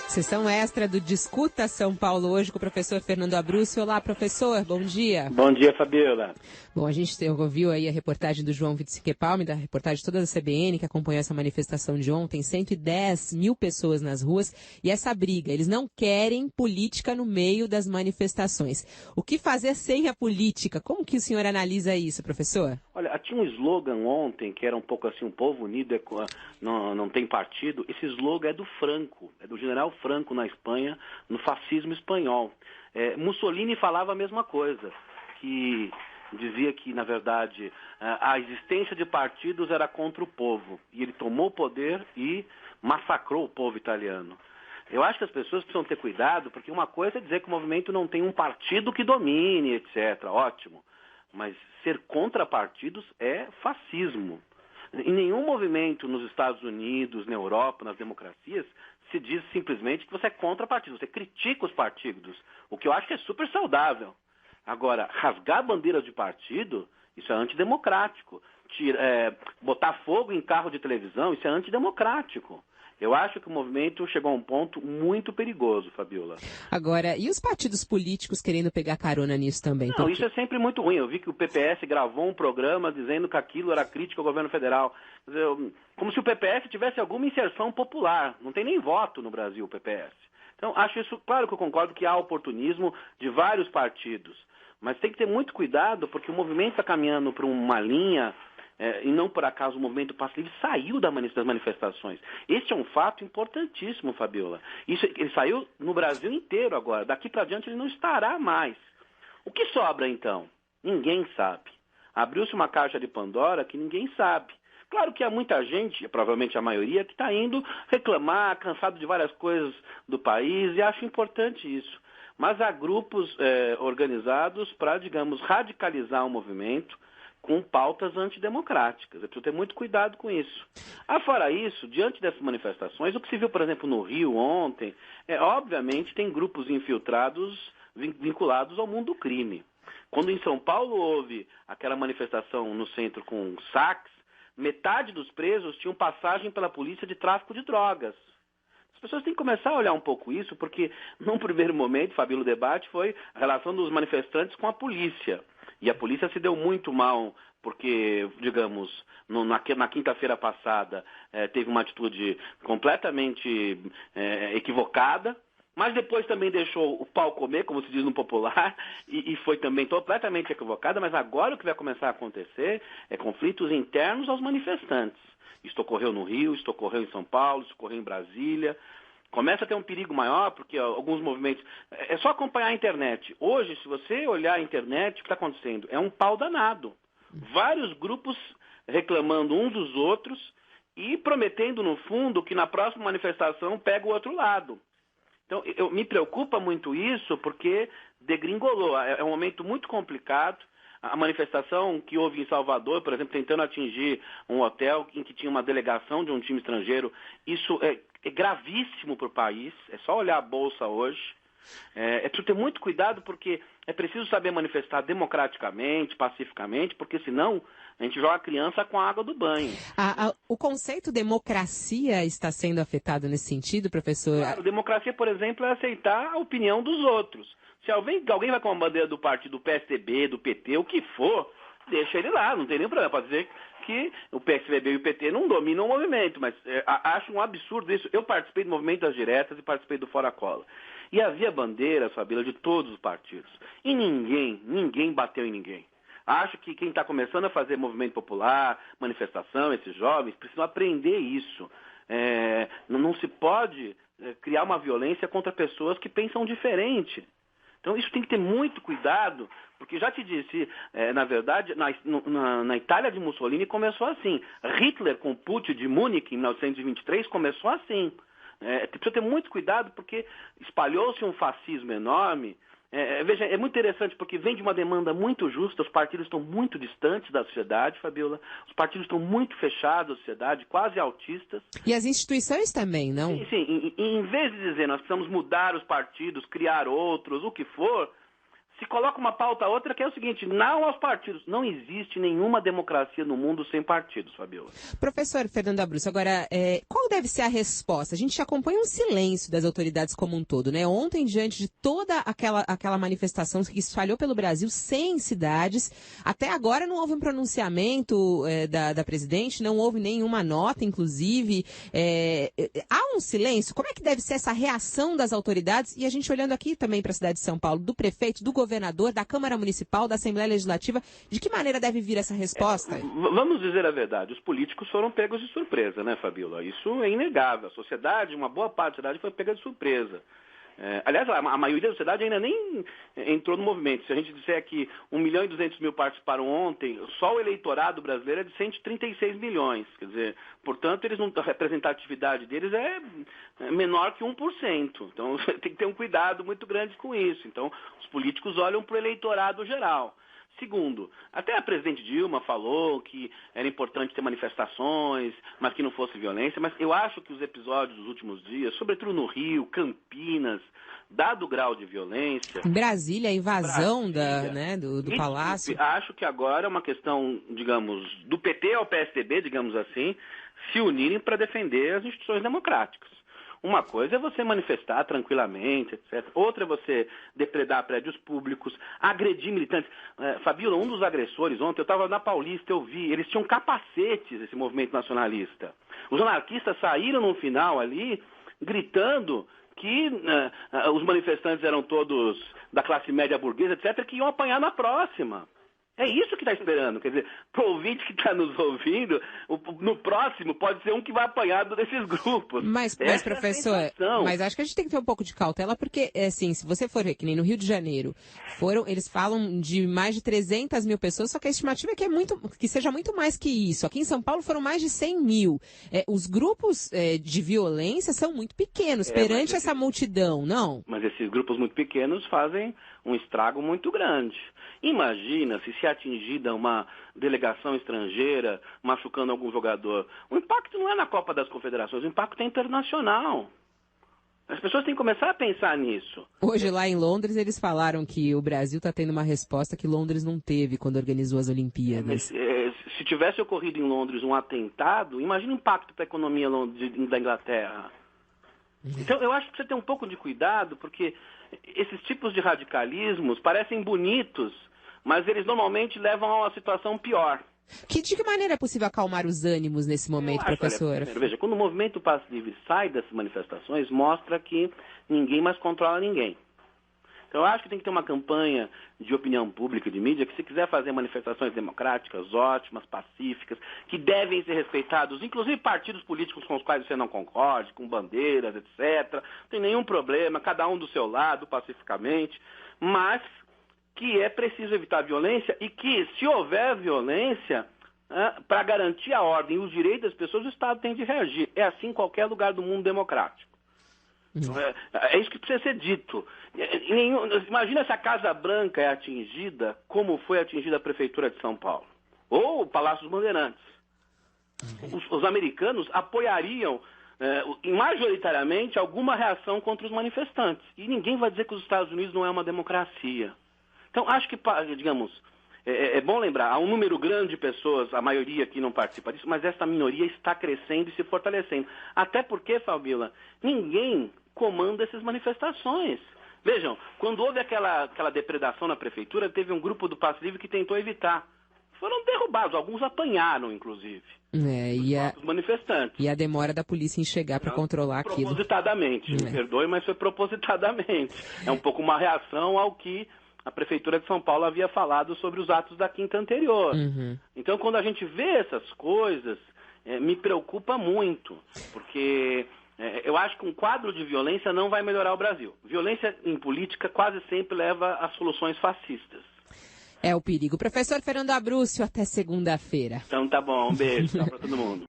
Sessão extra do Discuta São Paulo hoje com o professor Fernando Abruzzi. Olá, professor, bom dia. Bom dia, Fabiola. Bom, a gente ouviu aí a reportagem do João Wittzki-Palme, da reportagem toda da CBN, que acompanhou essa manifestação de ontem, 110 mil pessoas nas ruas, e essa briga, eles não querem política no meio das manifestações. O que fazer sem a política? Como que o senhor analisa isso, professor? Olha, tinha um slogan ontem, que era um pouco assim, o povo unido não tem partido. Esse slogan é do Franco, é do general Franco na Espanha, no fascismo espanhol. Mussolini falava a mesma coisa, que dizia que, na verdade, a existência de partidos era contra o povo. E ele tomou o poder e massacrou o povo italiano. Eu acho que as pessoas precisam ter cuidado, porque uma coisa é dizer que o movimento não tem um partido que domine, etc. Ótimo. Mas ser contra partidos é fascismo. Em nenhum movimento nos Estados Unidos, na Europa, nas democracias, se diz simplesmente que você é contra partidos. Você critica os partidos, o que eu acho que é super saudável. Agora, rasgar bandeiras de partido, isso é antidemocrático. Botar fogo em carro de televisão, isso é antidemocrático. Eu acho que o movimento chegou a um ponto muito perigoso, Fabiola. Agora, e os partidos políticos querendo pegar carona nisso também? Não, isso é sempre muito ruim. Eu vi que o PPS gravou um programa dizendo que aquilo era crítica ao governo federal. Quer dizer, como se o PPS tivesse alguma inserção popular. Não tem nem voto no Brasil, o PPS. Então, acho isso, claro que eu concordo que há oportunismo de vários partidos. Mas tem que ter muito cuidado, porque o movimento está caminhando para uma linha... e não por acaso o movimento Passe Livre saiu das manifestações. Este é um fato importantíssimo, Fabiola. Ele saiu no Brasil inteiro agora. Daqui para diante ele não estará mais. O que sobra então? Ninguém sabe. Abriu-se uma caixa de Pandora que ninguém sabe. Claro que há muita gente, provavelmente a maioria, que está indo reclamar, cansado de várias coisas do país, e acho importante isso. Mas há grupos organizados para, digamos, radicalizar o movimento, com pautas antidemocráticas. É preciso ter muito cuidado com isso. Fora isso, diante dessas manifestações, o que se viu, por exemplo, no Rio ontem, obviamente tem grupos infiltrados vinculados ao mundo do crime. Quando em São Paulo houve aquela manifestação no centro com saques, metade dos presos tinham passagem pela polícia de tráfico de drogas. As pessoas têm que começar a olhar um pouco isso, porque num primeiro momento, Fabíola, o debate foi a relação dos manifestantes com a polícia. E a polícia se deu muito mal, porque, digamos, na quinta-feira passada teve uma atitude completamente equivocada, mas depois também deixou o pau comer, como se diz no popular, e foi também completamente equivocada, mas agora o que vai começar a acontecer é conflitos internos aos manifestantes. Isso ocorreu no Rio, isso ocorreu em São Paulo, isso ocorreu em Brasília. Começa a ter um perigo maior, porque alguns movimentos... É só acompanhar a internet. Hoje, se você olhar a internet, o que está acontecendo? É um pau danado. Vários grupos reclamando uns dos outros e prometendo, no fundo, que na próxima manifestação pega o outro lado. Então, me preocupa muito isso, porque degringolou. É um momento muito complicado. A manifestação que houve em Salvador, por exemplo, tentando atingir um hotel em que tinha uma delegação de um time estrangeiro, isso é gravíssimo para o país. É só olhar a Bolsa hoje. É preciso ter muito cuidado, porque é preciso saber manifestar democraticamente, pacificamente, porque senão a gente joga a criança com a água do banho. O conceito democracia está sendo afetado nesse sentido, professor? Claro, democracia, por exemplo, é aceitar a opinião dos outros. Se alguém vai com a bandeira do partido do PSDB, do PT, o que for, deixa ele lá, não tem nenhum problema. Pode dizer que o PSDB e o PT não dominam o movimento, mas acho um absurdo isso. Eu participei do movimento das diretas e participei do Fora Cola. E havia bandeiras, Fabíola, de todos os partidos. E ninguém bateu em ninguém. Acho que quem está começando a fazer movimento popular, manifestação, esses jovens, precisam aprender isso. Não se pode criar uma violência contra pessoas que pensam diferente. Então isso tem que ter muito cuidado, porque já te disse, na verdade, na Itália de Mussolini começou assim. Hitler com o Putsch de Munique em 1923 começou assim. Precisa ter muito cuidado, porque espalhou-se um fascismo enorme. Veja, é muito interessante, porque vem de uma demanda muito justa. Os partidos estão muito distantes da sociedade, Fabiola. Os partidos estão muito fechados à sociedade, quase autistas. E as instituições também, não? Sim. Em vez de dizer nós precisamos mudar os partidos, criar outros, o que for, se coloca uma pauta a outra, que é o seguinte, não aos partidos. Não existe nenhuma democracia no mundo sem partidos, Fabiola. Professor Fernando Abruzzo, agora, qual deve ser a resposta? A gente acompanha um silêncio das autoridades como um todo, né? Ontem, diante de toda aquela manifestação que espalhou pelo Brasil, 100 cidades, até agora não houve um pronunciamento da presidente, não houve nenhuma nota, inclusive. Há um silêncio? Como é que deve ser essa reação das autoridades? E a gente olhando aqui também para a cidade de São Paulo, do prefeito, do governador, da Câmara Municipal, da Assembleia Legislativa, de que maneira deve vir essa resposta? Vamos dizer a verdade, os políticos foram pegos de surpresa, né, Fabiola? Isso é inegável. A sociedade, uma boa parte da sociedade foi pega de surpresa. Aliás, a maioria da sociedade ainda nem entrou no movimento. Se a gente disser que 1.200.000 participaram ontem, só o eleitorado brasileiro é de 136 milhões. Quer dizer, portanto, a representatividade deles é menor que 1%. Então, tem que ter um cuidado muito grande com isso. Então, os políticos olham para o eleitorado geral. Segundo, até a presidente Dilma falou que era importante ter manifestações, mas que não fosse violência, mas eu acho que os episódios dos últimos dias, sobretudo no Rio, Campinas, dado o grau de violência... Brasília, a invasão do Palácio... Acho que agora é uma questão, digamos, do PT ao PSDB, digamos assim, se unirem para defender as instituições democráticas. Uma coisa é você manifestar tranquilamente, etc. Outra é você depredar prédios públicos, agredir militantes. Fabiola, um dos agressores ontem, eu estava na Paulista, eu vi, eles tinham capacetes, esse movimento nacionalista. Os anarquistas saíram no final ali, gritando que os manifestantes eram todos da classe média burguesa, etc., que iam apanhar na próxima. É isso que está esperando. Quer dizer, para o ouvinte que está nos ouvindo, no próximo pode ser um que vai apanhar desses grupos. Mas professor, mas acho que a gente tem que ter um pouco de cautela, porque, assim, se você for ver, que nem no Rio de Janeiro, eles falam de mais de 300 mil pessoas, só que a estimativa é que seja muito mais que isso. Aqui em São Paulo foram mais de 100 mil. Os grupos de violência são muito pequenos perante essa multidão, não? Mas esses grupos muito pequenos fazem um estrago muito grande. Imagina se atingida uma delegação estrangeira, machucando algum jogador. O impacto não é na Copa das Confederações, o impacto é internacional. As pessoas têm que começar a pensar nisso. Hoje, lá em Londres, eles falaram que o Brasil está tendo uma resposta que Londres não teve quando organizou as Olimpíadas. Se tivesse ocorrido em Londres um atentado, imagina o impacto para a economia da Inglaterra. Então, eu acho que precisa ter um pouco de cuidado, porque esses tipos de radicalismos parecem bonitos, mas eles normalmente levam a uma situação pior. De que maneira é possível acalmar os ânimos nesse momento, professor? Veja, quando o movimento Passe Livre sai dessas manifestações, mostra que ninguém mais controla ninguém. Então, eu acho que tem que ter uma campanha de opinião pública, de mídia, que se quiser fazer manifestações democráticas, ótimas, pacíficas, que devem ser respeitados, inclusive partidos políticos com os quais você não concorde, com bandeiras, etc. Não tem nenhum problema, cada um do seu lado, pacificamente, mas que é preciso evitar violência e que, se houver violência, para garantir a ordem e os direitos das pessoas, o Estado tem de reagir. É assim em qualquer lugar do mundo democrático. É isso que precisa ser dito. Imagina se a Casa Branca é atingida como foi atingida a Prefeitura de São Paulo. Ou o Palácio dos Bandeirantes. Os americanos apoiariam majoritariamente alguma reação contra os manifestantes. E ninguém vai dizer que os Estados Unidos não é uma democracia. Então, acho que, digamos, é bom lembrar, há um número grande de pessoas, a maioria aqui não participa disso, mas essa minoria está crescendo e se fortalecendo. Até porque, Fabiola, ninguém comanda essas manifestações. Vejam, quando houve aquela depredação na prefeitura, teve um grupo do Passe Livre que tentou evitar. Foram derrubados, alguns apanharam, inclusive. Os manifestantes. E a demora da polícia em chegar para controlar aquilo. Propositadamente, me perdoe, mas foi propositadamente. É um pouco uma reação ao que a Prefeitura de São Paulo havia falado sobre os atos da quinta anterior. Então, quando a gente vê essas coisas, me preocupa muito, porque eu acho que um quadro de violência não vai melhorar o Brasil. Violência em política quase sempre leva a soluções fascistas. É o perigo. Professor Fernando Abruzzo, até segunda-feira. Então tá bom, um beijo, tchau para todo mundo.